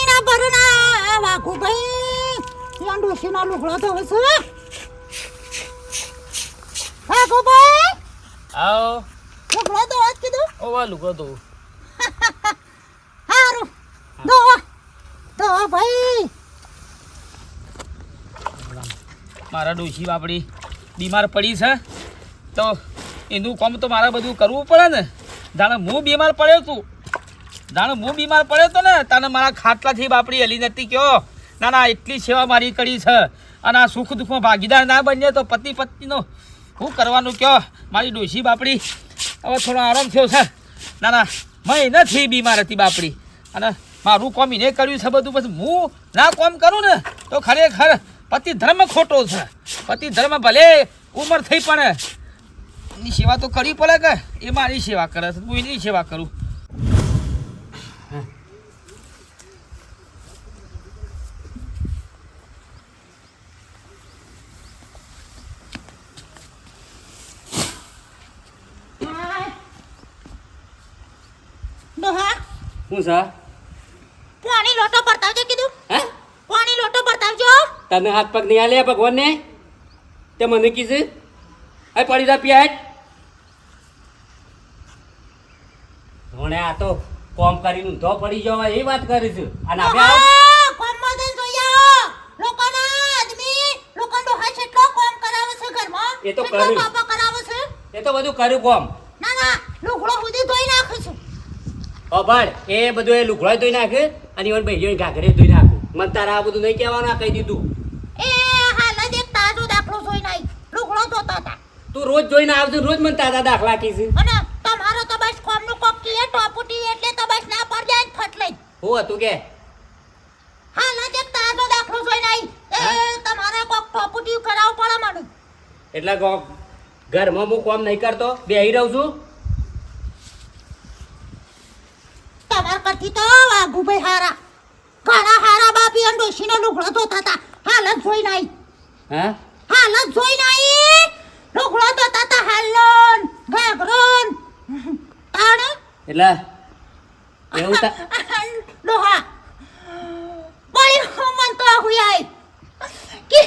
પાણીના ભરના વાઘુ ભાઈ ત્યાં ડોશીના લુગડો તો હશે વાઘુ ભાઈ આવો લુગડો તો વાત કીધું ઓવા લુગો તો હારું દો ભાઈ મારા ડોશી બાપડી બીમાર પડી છે તો એનું કામ તો મારે બધું કરવું પડે ને જાણે હું બીમાર પડ્યો તું ને તને મારા ખાટલાથી બાપડી હલી નથી કયો ના એટલી સેવા મારી કરી છે અને આ સુખ દુઃખમાં ભાગીદાર ના બનીએ તો પતિ પત્નીનો શું કરવાનું કયો મારી ડોશી બાપડી હવે થોડો આરામ થયો છે ના મહિનાથી બીમાર હતી બાપડી અને મારું કોમ એને કર્યું છે બધું પછી હું ના કોમ કરું ને તો ખરેખર પતિ ધર્મ ખોટો છે પતિ ધર્મ ભલે ઉંમર થઈ પણ એની સેવા તો કરવી પડે કે એ મારી સેવા કરે છે હું એની સેવા કરું શું છે પાણી લોટો બતાવજો કીધું હે પાણી લોટો બતાવજો તને હાથ પગ નહીં આલે ભગવાન ને તે મને કીધું આ પડી જા પિયા ધોણે આ તો કોમ કરીને ઊંધો પડી જવા એ વાત કરી છું અને હવે આવ કોમમાં જઈને જોઈ આવો લોકોના આદમી લોકોનો હાથ એટલો કોમ કરાવે છે ઘરમાં એ તો કેટલો કર્યું. પાપા કરાવે છે એ તો બધું કર્યું કોમ ના લુગડો સુધી ધોઈ નાખું છું ઓ ભાઈ એ બધું એ લુગડો ધોઈ નાખે અને એવન ભાઈ ઘાઘરે ધોઈ નાખું મને તારા આ બધું નહીં કહેવાનું આ કહી દીધું એ હાલ જ એક તાજો દાખલો જોઈ નાઈ લુગડો ધોતા હતા તું રોજ જોઈને આવજો રોજ મને તારા દાખલા કીધું અને તમારો તો બસ કોમનું કોક કીએ ટોપુટી એટલે તો બસ ના પડ જાય ફટ લઈ હું હતું કે હાલ જ એક તાજો દાખલો જોઈ નાઈ એ તમારે કોક ટોપુટી કરાવવું પડે મને એટલે ઘરમાં હું કોમ નહીં કરતો બેહી રહું છું તમાર કરતી તો વાઘુભાઈ હારા ઘણા હારા બાપી અને ડોશીનો લુગડો ધોતા હતા હાલ જ જોઈ નાઈ હા હાલ જ જોઈ નાઈ લુગડો ધોતા હતા હાલોન ઘાઘરોન તાણ એટલે એવું ડોહા બળી મન તો હુયાય કે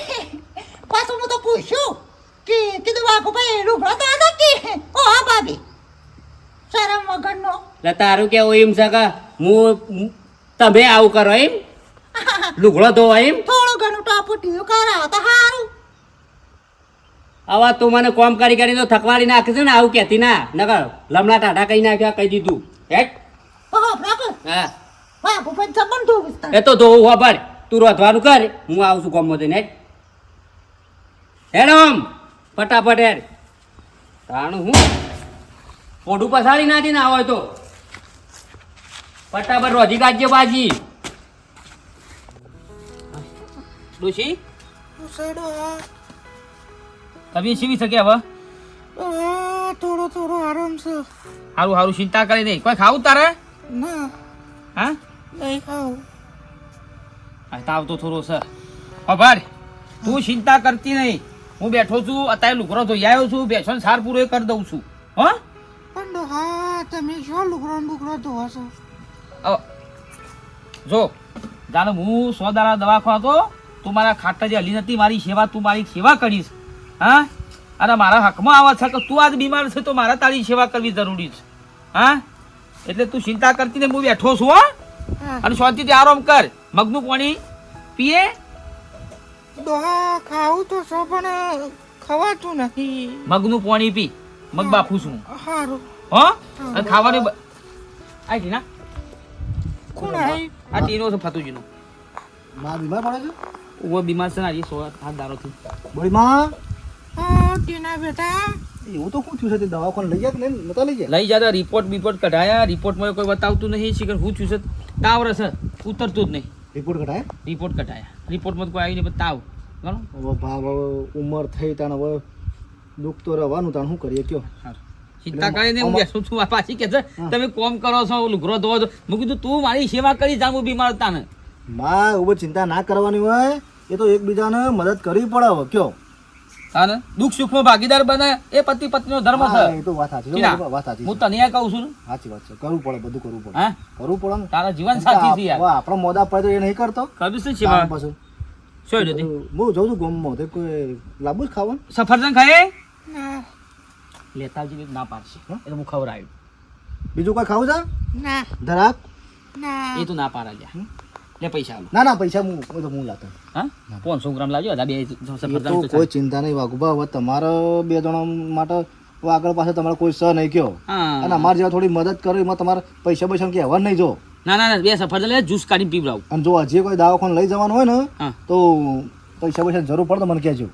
પાછું હું તો પૂછ્યું કે કીધું વાઘુભાઈ લુગડો ધોતા કે ઓ ભાભી શરમ વગરનો એટલે તારું કેવું એમ છે કે હું તમે આવું કરો એમ લુગડો ધોવા એમ થોડું ઘણું ટોપુટીયું કરાવો તો હારું આવા તું મને કોમ કરી કરીને તો થકવાડી નાખે છે ને આવું કહેતી ના નકર લમણા ટાટા કહી નાખ્યા કહી દીધું હેટ ઓહો રાખો હા વાઘુભાઈ જબન ધોવિસ્તા એ તો ધોવું હોભાડ તું રોધવાનું કર હું આવું છું કોમમાં જઈને હેડ ઓમ ફટાફટ હેડ તાણું હું પોઢું પસાડી નાખી ના હોય તો ફટાફટ રોજી કાઢજે બાજી ડોશી સેડો તમે સીવી શકે હવે થોડો આરામ છે સારું ચિંતા કરી નહીં કોઈ ખાવું તારે ના હા નહીં ખાવું તાવ તો થોડો છે ભાઈ તું ચિંતા કરતી નહીં હું બેઠો છું અત્યારે લુગડો ધોઈ આવ્યો છું બેસો ને સાર પૂરો કરી દઉં છું હો પણ હા તમે શું લુગડો ધોવા છો જો જાણે હું 100 દાડા દવાખાનો હતો તું મારા ખાટા જે હલી નથી મારી સેવા તું મારી સેવા કરીશ હા અને મારા હકમાં આવે છે કે તું આજ બીમાર છે તો મારે તારી સેવા કરવી જરૂરી છે હા એટલે તું ચિંતા કરતી ને હું બેઠો છું હો અને શાંતિથી આરામ કર મગનું પાણી પીએ ડોહા ખાવું તો છો પણ ખવાતું નથી મગનું પાણી પી મગ બાફું છું સારું હો અને ખાવાનું આ ટીના કોણ આઈ આ ટીનો છે ફતુજીનો માં બીમાર પડે છે ઓ બીમાર છે ને આજે 100 હાથ દારોથી બળી માં હા ટીના બેટા એવું તો શું થયું છે તે દવાખાને લઈ જાય કે નહીં નતા લઈ જાય લઈ જતા રિપોર્ટ કઢાયા રિપોર્ટમાં કોઈ બતાવતું નહીં શીખર શું થયું છે તાવ રહેશે ઉતરતું જ નહીં રિપોર્ટ કઢાય રિપોર્ટ કઢાયા રિપોર્ટમાં કોઈ આવી નહીં તાવ બરાબર હવે ભાવ હવે ઉંમર થઈ તાણ હવે દુઃખ તો રહેવાનું તાણ શું કરીએ કયો ચિંતા કરીને હું બેસું છું આ પાછી કે છે તમે કોમ કરો છો લુગરો ધોવો છો મેં કીધું તું મારી સેવા કરી જા હું બીમાર હતા ને માં ઉભો ચિંતા ના કરવાની હોય એ તો એકબીજાને મદદ કરવી પડે હવે કયો હા ને દુઃખ સુખમાં ભાગીદાર બને એ પતિ પત્નીનો ધર્મ છે. હા, એ તો વાત સાચી ટીના, વાત સાચી હું છે. તને એ કહું છું ને, સાચી વાત છે કરવું પડે બધું કરવું પડે હા કરવું પડે ને તારા જીવન સાથી છે યાર. આપણો મોદા પડે તો એ નહીં કરતો કરું શું છે તાર પાછું શું હતી હું જઉં છું ગમમાં તો કોઈ લાંબુ જ ખાવાનું સફરજન ખાય ના લેતા આવજે, ના પાડશે હં? એ તો હું ખવડાવ્યું. બીજું કોઈ ખાવું છે ના ધરાક ના એ તો ના પાડા લ્યા. લે પૈસા આલો. ના ના પૈસા હું લાતો હા 500 ગ્રામ લાવજો. બે એ સફરજન તો તો કોઈ ચિંતા નહીં વાઘુબા હવે તમારે 2 જણા માટે હવે આગળ પાછળ તમારે કોઈ સ નહીં કયો હા. અને અમારે જેવા થોડી મદદ કરો એમાં તમારે પૈસા પૈસા કહેવા નહીં જો ના ના ના, બે સફરજન લે, જ્યુસ કાઢીને પીવડાવું. અને જો હજી કોઈ દવાખાને લઈ જવાનું હોય ને હા તો પૈસા પૈસા જરૂર પડે તો મને કહેજો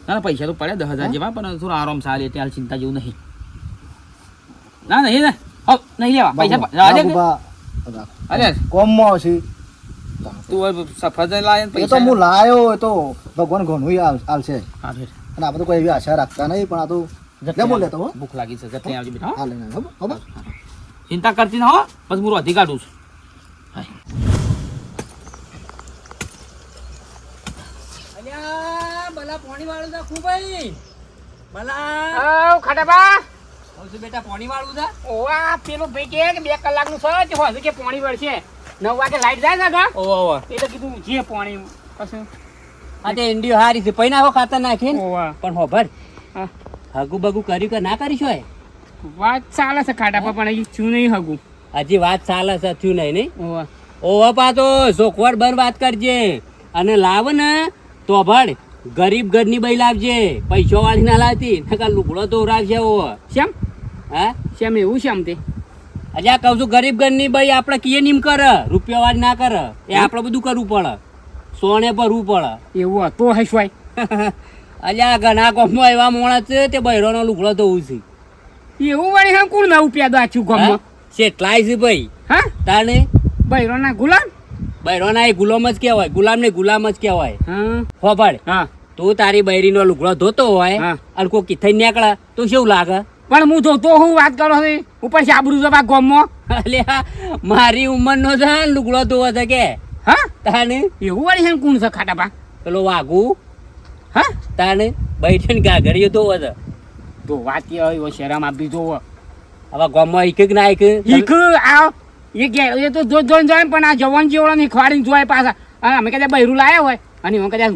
ના ના, પૈસા તો પડે 10,000 જેવા, પણ થોડું આરામ સારી એટલે હાલ ચિંતા જેવું નહીં. ના નહીં ને હો નહીં લેવા પૈસા જવા દે કે? વાઘુબા, રાખ. અરે કોમમાં આવશે તું હવે સફરજન લાવે ને એ તો પૈસા હું લાયો એ તો ભગવાન ઘણું આવશે હા ભેર. અને આપણે તો કોઈ એવી આશા રાખતા નહીં પણ આ તો લે બોલ લેતો હો ભૂખ લાગી છે જતે આવજો બેટા હો? હા લઈને આવ્યો હો ચિંતા કરતી ના હો, પછી હું રોધી કાઢું છું. હાય. અલ્યા ભલા પાણી વાળું છે ખૂબ ભલા આવ ખાટાબા આવશું બેટા પાણી વાળું છે ઓવા પેલું ભાઈ કે 2 કલાકનું છે તે હોશે કે પાણી વળશે 9 વાગે લાઈટ જાય છે ગા ઓવા એટલે કીધું જે પાણી પછી આ તે ઇન્ડિયો હારી છે પૈ નાખો ખાતર નાખીને ઓવા પણ હોભર હા. હગુ બગુ કર્યું કે ના કરીશું હોય વાત ચાલે છે ખાટાપા પણ હજી છું નહીં હગું હજી વાત ચાલે છે થયું નહીં નહીં ઓવા ઓવા પા તો ચોખવટ બર વાત કરજે અને લાવ ને તો ભળ ગરીબ ઘરની બઈ લાવજે પૈસો વાળી ના લાવતી નકર લુગડો તો ઉરાવશે ઓવા શ્યામ હા શ્યામ એવું શ્યામ તે અલ્યા કહું છું ગરીબ ઘરની બઈ આપણે કીએ નીમ કરે રૂપિયા વાળી ના કરે એ આપણે બધું કરવું પડે સોને ભરવું પડે એવું હતો હસવાય અલ્યા ઘણા ગામમાં એવા માણસ છે તે બૈરોનો લુગડો ધોવું છે એવું વળી હમ કોણ નવું પ્યાદો આછું ગમમાં કેટલાય છે ભાઈ હા તાને બૈરોના ગુલામ બૈરોના એ ગુલામ જ કહેવાય ગુલામ ને ગુલામ જ કહેવાય હા હોભાડ હા તું તારી બૈરીનો લુગડો ધોતો હોય હા. અને કોઈ કિથઈ નીકળે તો શું લાગે પણ હું જોતો હું વાત કરો છો ઉપર સાબરું જવા ગમમાં અલ્યા મારી ઉંમરનો છે ને લુગડો ધોવો છે કે હા તાને એવું વળી હમ કોણ છે ખાટાપા પેલો વાઘુ હા તાને બૈઠીને ગાગરીઓ ધોવો છે તો વાત કે હોય શરમ આપી જોવો હવે ગામમાં એક ના એક ઈખ આ એ તો જોઈ જાય પણ આ જવાન જેવડો ને ખવાડીને જોય પાછા અને અમે કદાચ બૈરું લાયા હોય અને હું કદાચ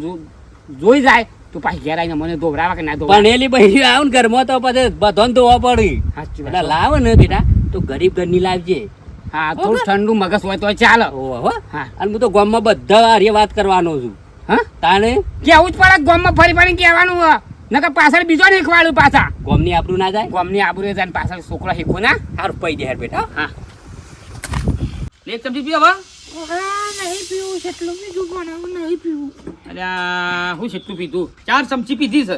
જોઈ જાય તો પાછી ઘેર આવીને મને ધોવરાવા કે ના ધોવરાવા ભણેલી બૈરી આવ ને ઘરમાં તો પછી બધાને ધોવા પડી સાચી વાત. એટલે લાવ ને બેટા તો ગરીબ ઘરની લાવજે હા થોડું ઠંડુ મગજ હોય તો ચાલે ઓહો હો. હા અને હું તો ગામમાં બધા હારે વાત કરવાનો છું હા તાણે કેવું જ પડે ગામમાં ફરી ફરી કહેવાનું હોય નકર પાછળ બીજો ને ખવાડું પાછા ગામની આબરૂ ના જાય ગામની આબરૂ જાય ને પાછળ છોકરો શીખવું ના હારું પૈ દે હેર બેટા હા લે એક ચમચી પીવો હવે. નહીં પીવું છે એટલું બીજું બનાવું નહીં પીવું અલ્યા હું કેટલું પીધું 4 ચમચી પીધી છે.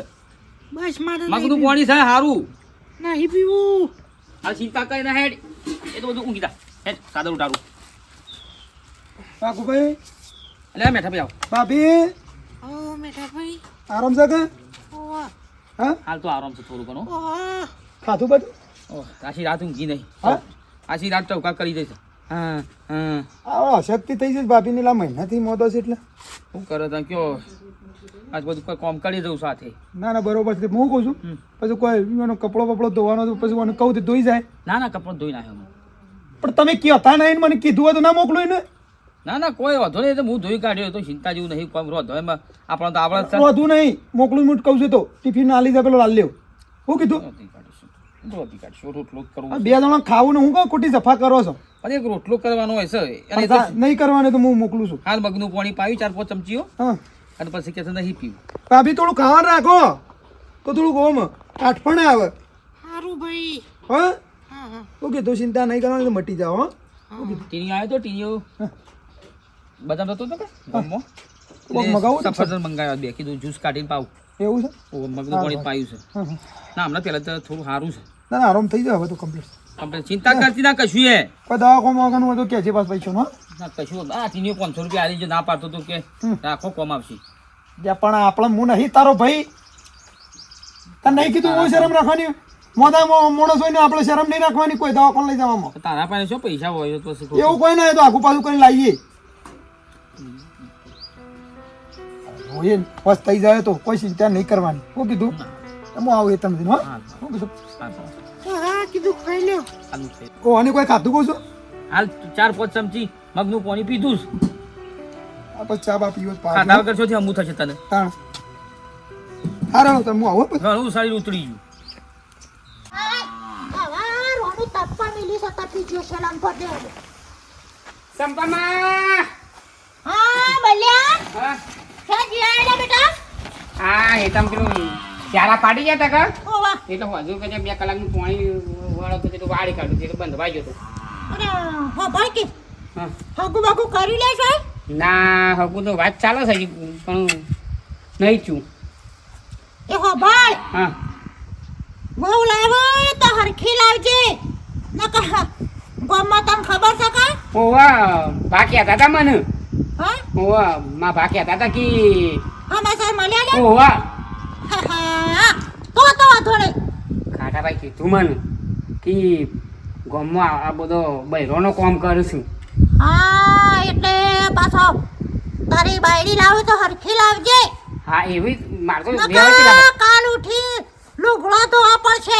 બસ મારે મગનું પાણી છે સારું. નહીં પીવું આ ચિંતા કરી ના હેડ એ તો બધું ઊંઘી જા હેડ સાદર ઉતારું. વાઘુભાઈ અલ્યા મેઠા ભાઈ આવો. ભાભી ઓ મેઠા ભાઈ આરામ છે કે ઓવા હા હાલ તો આરામ છે થોડું ઘણું. ઓવા ખાધું બધું ઓહ આછી રાત ઊંઘી નહીં. હા? આછી રાત ચૌકા કરી દઈશ. હા હા આવો અશક્તિ થઈ જશે ભાભીની લા મહિનાથી મોદો છે એટલે શું કરે તા કયો આજ બધું કોઈ કામ કરી દઉં સાથે. ના ના બરોબર છે હું કહું છું પછી કોઈ એનો કપડો બપડો ધોવાનો તો પછી મને કહું તો ધોઈ જાય ના ના કપડો ધોઈ નાખ્યો હું. પણ તમે કહેતા નહીં મને કીધું હોય તો ના મોકલું એને ના ના કોઈ વાંધો નહીં એ તો હું ધોઈ કાઢ્યો તો ચિંતા જેવું નહીં કોઈ રોધો એમાં આપણને તો આપણે જ વધુ નહીં મોકલું હું કહું છું તો ટિફિન આલી જાય પેલો લાલ લેવ હું કીધું રોધી કાઢીશું. રોધી કાઢીશું રોટલો જ કરવો આ છે. 2 જણા ખાવું ને હું કહું ખોટી સફા કરો છો પણ એક રોટલો કરવાનો હોય છે અને પણ એ તો નહીં કરવાનું તો હું મોકલું છું હાલ મગનું પાણી પાયું 4-5 ચમચીઓ હા અને પછી કે છે નહીં પીવું. ભાભી થોડું ખાવાનું રાખો તો થોડું ઓમ કાઠપણે આવે સારું ભાઈ હા હા હા ઓકે તો ચિંતા નહીં કરવાની તો મટી જાઓ હા ટીણીઓ આવ્યો તો ટીણીઓ બદામ થતો હતો કે ગામમાં? કોક મગાવું છે? સફરજન મંગાવ્યા બે કીધું જ્યુસ કાઢીને પાવું. એવું છે ઓ મગનું પાણી પાયું છે. હા હા ના હમણાં પહેલા તો થોડું સારું છે. ના ના આરામ થઈ જાય હવે તો કમ્પ્લીટ આપણે ચિંતા કરતી ના કશું એ કોઈ દવા કોમ વાગવાનું હોય તો કે છે પાસ પૈસા નો ના કશું આ ટીણીઓ 500 રૂપિયા આલી જો ના પાડતો તો કે રાખો કોમ આવશે. પણ આપણે હું નહીં તારો ભાઈ તને નહીં કીધું હું શરમ રાખવાની મોદા માણસ હોય ને આપણે શરમ નહીં રાખવાની કોઈ દવા કોણ લઈ જવામાં તો તારા પાસે શું પૈસા હોય તો પછી એવું કોઈ ના હોય તો આખું પાછું કરીને લાવીએ હોય બસ થઈ જાય તો કોઈ ચિંતા નહીં કરવાની શું કીધું હું આવું એ તમે હો હા. શું કીધું હા કીધું ખાઈ લ્યો આનું છે. કોની કોઈ ખાધું કહું છું હાલ 4-5 ચમચી મગનું પાણી પીધું જ. આ પછી ચા બા પીવો તો ખાધા પાછું વગર શોથી હમું થશે તને તાણ હારો તો હું આવું પછી ઘણું સારી ઉતરી ગયું. હવે રોનું તપ્પા મિલી છે તપી ગયો છે લંપર દે સંપામાં હા બલ્યા હા ક્યાં ગયા બેટા હા એ તમ પેલું ચારા પાડી ગયા તા કા ઓ વાહ એટલે હજુ કે 2 કલાકનું પાણી વાળો તો તે તો વાળી કાઢું તે તો બંધ વાગ્યો તો અરે હા ભાઈ કે હા હગુ બાગુ કરી લે છે ના હગું તો વાત ચાલે છે હજી, પણ નહીં છું એ હો ભાઈ હા બહુ લાવો તો હરખી લાવજે નકા ગોમાં તને ખબર છે કા ઓવા ભાગ્યા હતા મને હા ઓવા માં ભાગ્યા હતા કે હમાસર મળ્યા ને ઓવા હા તો વાંધો નહીં ખાટા ભાઈ કીધું મને કે ગામમાં આ બધો બૈરોનો કામ કરું છું હા એટલે પાછો તારી બાયડી લાવે તો હરખી લાવજે હા એવી મારે તો નકા વ્યવસ્થિત લાગે. કાલ ઉઠી લુગડો તો પડશે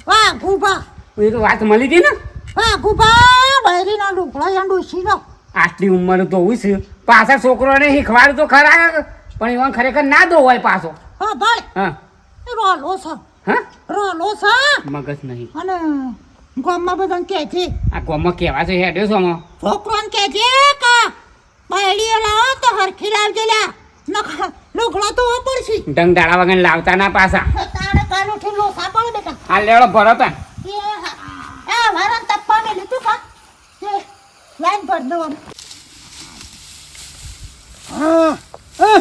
વાહ ગુબા એ તો વાત મળી હતી ને વાહ ગુબા બાયડીનો લુગડો યા ડૂસીનો આટલી ઉંમર તો હોવું છે પાછા છોકરોને શીખવાડું તો ખરા પણ એવા ખરેખર ના દો હોય પાછો હા ભાઈ હા રોલો છે હા રોલો છે મગજ નહીં અને ગામમાં બધાને કહે છે આ ગામમાં કેવા છે હેડ્યો છો આમાં છોકરાને કહે છે કે બાયડીઓ લાવો તો હરખી લાવજે લ્યા નકા લુગડો તો પડશે ડંગ દાડા વગર લાવતા ના પાછા તારે કાલ ઉઠી લોસા પડે બેટા આ લેવડો ભરો તા આ વારન તપ્પા મે લીધું કા તે લાઈન પર દો હા હા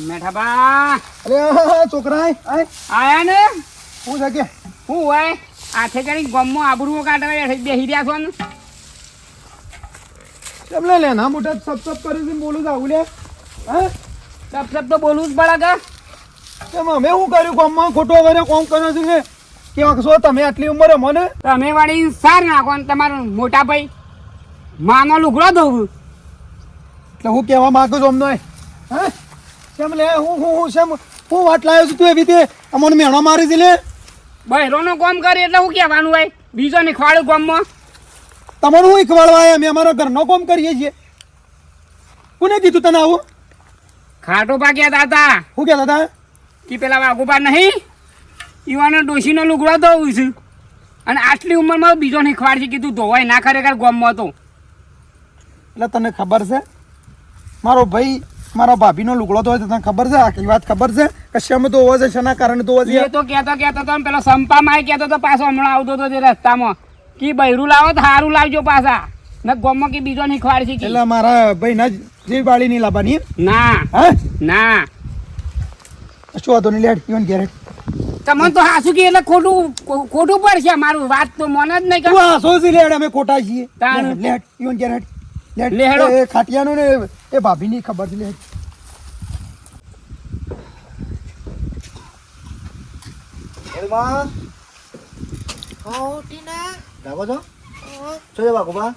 મેઠા બા અરે છોકરા આય આયા ને હું છે કે હું હોય આથે કરી ગામમાં આબરૂઓ કાઢવા બેસી રહ્યા છો ને કેમ લે ના મોટા સપ કરી છે બોલું જાવ લે હા સબ તો બોલવું જ પડે કે કેમ અમે શું કર્યું કોમમાં ખોટો વરે કોમ કર્યો છે કે છો તમે આટલી ઉંમરે મને તમે વાળી સાર નાખો ને તમારો મોટા ભાઈ માનો લુગડો દઉં એટલે હું કહેવા માંગુ છું અમને હા કેમ લે હું શેમ હું વાત લાવ્યો છું તું એવી રીતે અમને મેણો મારી છે લે બહેરોનો કામ કરે એટલે હું કહેવાનું હોય બીજો ને ખવાડું ગામમાં તમારું હું ખવાડવા આવ્યા અમે અમારા ઘરનો કામ કરીએ છીએ કોને કીધું તને આવું ખાટો પાક્યા દાદા શું કહેતા હતા કે પેલા વાઘુપા નહીં ઈવાનો ડોશીનો લુગડો ધોવું છું અને આટલી ઉંમરમાં બીજો ને ખવાડ છે કીધું ધોવાય ના ખરેખર ગામમાં તો એટલે તને ખબર છે મારો ભાઈ મારા ભાભીનો લુગડો તો તને ખબર છે આખી વાત ખબર છે કે શેમ તો હોવા છે શેના કારણે તો એ તો કહેતો તો પેલો સંપામાં કહેતો તો પાછો હમણાં આવતો હતો તે રસ્તામાં કે બૈરું લાવો તો સારું લાવજો પાછા ને ગામમાં કે બીજો ને ખવાડ છે કે એટલે મારા ભાઈના જે બાળી નહીં લાવવાની ના હા ના શું હતો નહીં લેડ ઇવન ઘેર તમને તો હાસુ કે એટલે ખોટું પડશે મારું વાત તો મન જ નહીં તું કે આ સોસી લેડ અમે ખોટા છીએ તાણ. લેડ ઇવન ઘેર લેડ લે હેડો. એ ખાટિયાનું ને એ ભાભીની ખબર છે લેડ એમાં હો ટીના જાગો છો શું છે વાઘુબા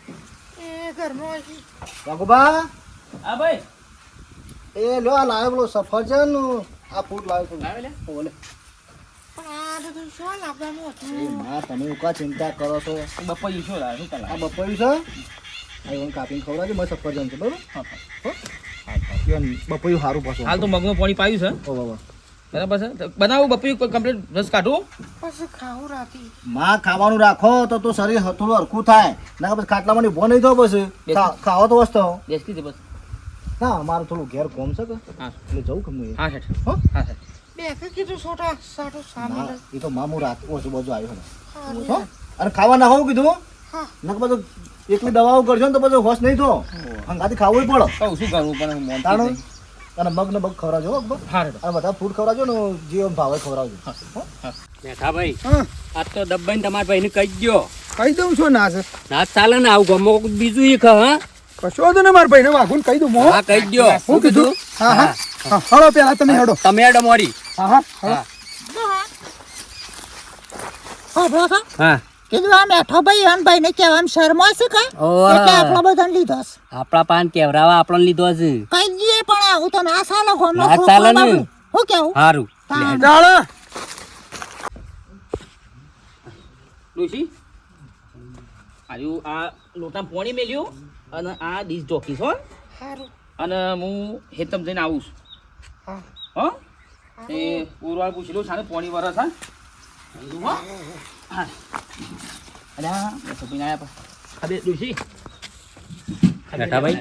એ ઘરમાં હજી વાઘુબા હા ભાઈ એ લો આ લાવ્યો પેલો સફરજન આ ફૂટ લાવ્યો છું બોલે પણ આ બધું શું લાવવાનું હતું એ માં તમે ઉકા ચિંતા કરો છો બપોર શું લાવે શું આ કલા બપોર્યું છે આ એવું કાપીને ખવડાવજો મસ્ત સફરજન છે બરોબર ઈવન બપોર્યું સારું પાછું હાલ તો મગનું પાણી પાયું છે ઓ બાબા બરાબર છે તો બનાવું બપોર કોઈ કમ્પ્લીટ રસ કાઢું પછી ખાવું રાતી માં ખાવાનું રાખો તો શરીર થોડું હરખું થાય ના પછી ખાટલામાં ઉભો નહીં થયો પછી ખાવો તો વસ્તુ દેશકી બસ ના અમારું થોડું ઘેર કોમ છે કે હા એટલે જવું કે હું હા હેઠ હો? હા હેઠ બે કે કીધું છોટા સાટો સામે ના, એ તો મામું રાત ઓછું બાજુ આવ્યો ને સારું હો? અને ખાવા ના હોવું કીધું હા ના બધું એકલી દવાઓ કરશો ને તો પછી હોશ નહીં થો હંગાથી ખાવું પડે કહું શું કરવું પણ હું મોનથી તાણું નહીં. અને મગ ને મગ ખવડાવજો હો, બસ. હા હેઠ અને બધા ફૂડ ખવડાવજો ને જે ભાવે ખવડાવજો હો? મેઠા ભાઈ હા આજ તો દબાઈને તમારા ભાઈને કહી દો કહી દઉં છું ના છે ના ચાલે ને આવું ગમો બીજું ઈ ખા હા કશો હતો ને મારા ભાઈને વાઘું કહી દઉં મો હા કહી દો હું કીધું હા હા હા હળો પેલા તમે હેડો તમે હેડો મોરી હા હા હળો. હા હા બસ હા કીધું આ મેઠો ભાઈ અન ભાઈ ને કહેવામ શરમો છે કા ઓહ. એટલે આપણો બધાને લીધો છે. આપણા પાન કેવરાવા આપણને લીધો છે કઈ દઈએ પણ આવું તો ના ચાલે ગોમનો ના ખોખો ચાલે ને. બાબડું. હું કેવું સારું તાણ. ચાલો ડોશી આજુ આ લોટા પોણી મેલ્યું અને આ ડીશ જોકીશ હો અને હું હેતમ જઈને આવું છું હો એ ઉરવાળ પૂછી લઉં સાને પોણી વરસ હા હો હા અલ્યા મેં તો પીને આયા ખબે ડોશી ખાટાભાઈ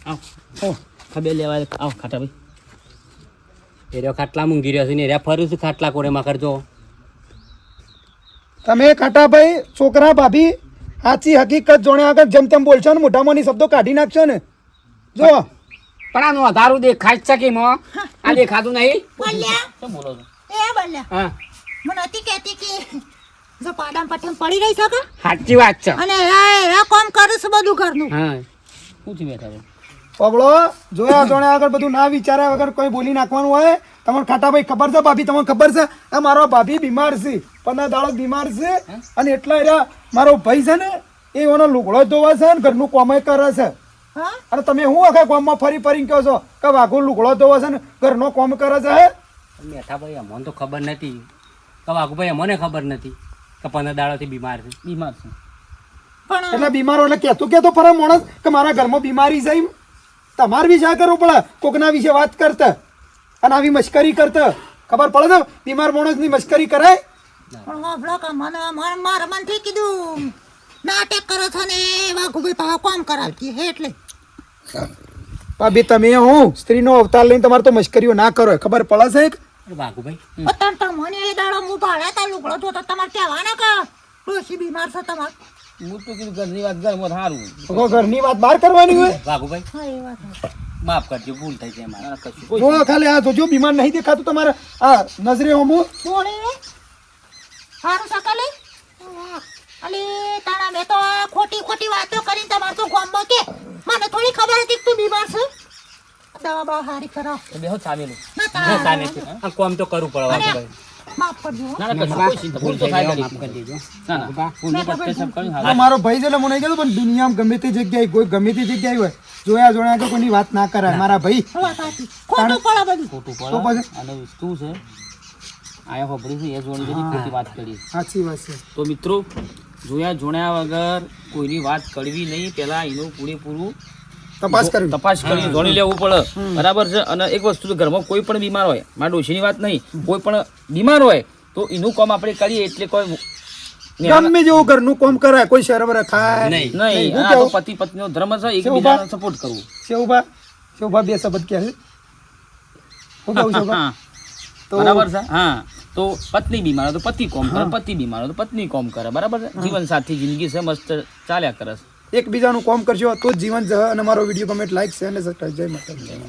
આવ હો ખબે લેવા આવ ખાટાભાઈ એ રહ્યો ખાટલા મૂંઘી રહ્યો છે ને રહ્યા ફરું છું ખાટલા કોરેમાં કરજો તમે ખાટાભાઈ છોકરા ભાભી સાચી હકીકત જોણ્યા આગળ જેમ તેમ બોલશો ને મોઢામાંની શબ્દો કાઢી નાખશો ને જો પણ આનું અધારું દેખાય જ છે કે મો આ દેખાતું નહીં બોલ્યા શું બોલો છો એ બોલ્યા હા મને હતી કહેતી કે જો પાડામ પઠમ પડી રહી શકે સાચી વાત છે અને એ કામ કરે છે બધું ઘરનું હા શું થયું બેઠા છો પબળો જોયા જોણ્યા આગળ બધું ના વિચાર્યા વગર કોઈ બોલી નાખવાનું હોય તમને ખાટાભાઈ ખબર છે ભાભી તમને ખબર છે આ મારો ભાભી બીમાર છે 15 દાડો બીમાર છે અને એટલા રહ્યા મારો ભાઈ છે ને એ એનો લુગડો ધોવા છે ને ઘરનું કોમે કરે છે હા અને તમે હું આખા ગામમાં ફરી ફરીને કહો છો કે વાઘો લુગડો ધોવા છે ને ઘરનો કોમ કરે છે હે મેઠાભાઈ અમને તો ખબર નથી કે વાઘુભાઈ અમને ખબર નથી કે 15 દાડાથી બીમાર છે બીમાર છે પણ એટલે બીમારો એટલે કહેતો ફરે માણસ કે મારા ઘરમાં બીમારી છે એમ. તમારે વિચાર કરવો પડે કોકના વિશે વાત કરતા અને આવી મશ્કરી કરતા ખબર પડે ને બીમાર માણસની મશ્કરી કરાય પણ વાપરો કે મને મારા મનથી કીધું નાટક કરો છો ને વાઘુભાઈ પાછા કામ કરાવતી હે એટલે ભાભી તમે હું સ્ત્રીનો અવતાર લઈને તમારે તો મશ્કરીઓ ના કરો ખબર પડે છે અરે વાઘુભાઈ પણ તમને એ દાડો હું ભાડે તા લુગડો તો તમારે કહેવાના કે ડોશી બીમાર છે તમારે હું તો કીધું ઘરની વાત ઘરમાં સારું તો ઘરની વાત બહાર કરવાની હોય વાઘુભાઈ હા એ વાત માફ કરજો ભૂલ થઈ છે મારે કશું જો ખાલી આ જોજો બીમાર નહીં દેખાતું તમારે આ નજરે હમું બોલે સારું સકાલે અલે તાણા મેં તો ખોટી ખોટી વાતો કરીને તમારે તો ગામમાં કે મને થોડી ખબર હતી કે તું બીમાર છે દવા બા હારી કરાવ બેહો ચાવેલું ના ના તાણા સામે છે આ કોમ તો કરવું પડે વાઘુભાઈ માફ કરજો હો. ના ના કશું કોઈ ચિંતા ભૂલ તો થાય માફ કરી કરી દેજો ના ના ભૂલનું પટ્ટે સબ કર્યું તો હારું. મારો ભાઈ છે એટલે મને કીધું પણ દુનિયામાં ગમે તે જગ્યાએ કોઈ ગમે તે જગ્યાએ હોય જોયા જોયા તો કોઈની વાત ના કરાય મારા ભાઈ વાત સાચી ખોટું પડે બધું ખોટું તો પડે પછી? અને વસ્તુ છે આયા ખબરી છે એ જોડી બધી ખોટી વાત કરી સાચી વાત છે તો મિત્રો જોયા જોણ્યા વગર કોઈની વાત કરવી નહીં પહેલા એનું પૂરેપૂરું તપાસ કરવી તપાસ કરી જોડી લેવું પડે બરાબર છે અને એક વસ્તુ ઘરમાં કોઈ પણ બીમાર હોય મારા ડોશીની વાત નહીં કોઈ પણ બીમાર હોય તો એનું કામ આપણે કરીએ એટલે કોઈ ગમે જેવું ઘરનું કોમ કરાય કોઈ શરમ રખાય નહીં. નહીં હું આ તો કેવું? પતિ પત્નીનો ધર્મ છે શેવભા? એકબીજાને સપોર્ટ કરવું શેવભા બે શબ્દ કહે છે હું કહું શેવભા? હા તો બરાબર છે હા તો પત્ની બીમાર હોય તો પતિ કોમ કરે પતિ બીમાર હોય તો પત્ની કોમ કરે બરાબર છે જીવન સાથી જિંદગી છે મસ્ત ચાલ્યા કરે છે એકબીજાનું કોમ કરશો તો જ જીવન છે અને મારો વિડીયો કમેન્ટ લાઈક શેર અને સબસ્ક્રાઇબ જય માતા દી.